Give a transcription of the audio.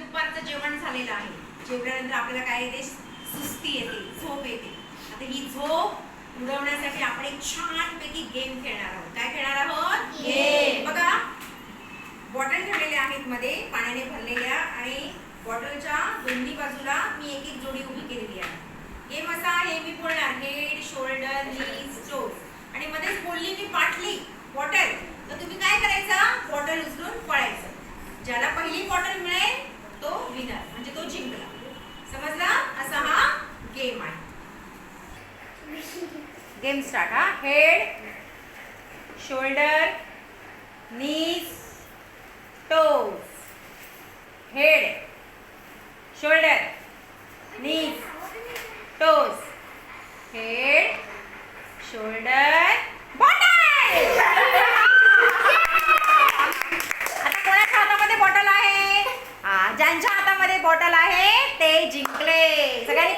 दुपारचं जेवण झालेलं आहे. जेवल्यानंतर आपल्याला काय येते, सुस्ती येते, झोप येते. आता ही झोप उडवण्यासाठी आपण एक छानपैकी गेम खेळणार आहोत. काय खेळणार आहोत? गेम. बघा, बॉटल ठेवलेल्या आहेत मध्ये पाण्याने भरलेल्या आणि बॉटलच्या दोन्ही बाजूला मी एक एक जोडी उभी केलेली आहे. गेम असा आहे, मी बोलणार हेड, शोल्डर, नीज, टोज आणि मध्येच बोलली मी पाटली बॉटल, तर तुम्ही काय करायचं, बॉटल उचलून पळायचं. ज्याला पहिली बॉटल मिळेल तो विनर, म्हणजे तो जिंकला. समजला? असा हा गेम आहे. Game start. हा, हेड, शोल्डर, नीज, टोज. हेड, शोल्डर, नीज, टोज. Head, shoulder, bottle. आता कोणाच्या हातामध्ये बॉटल आहे? ज्यांच्या हातामध्ये बॉटल आहे ते जिंकले. सगळ्यांनी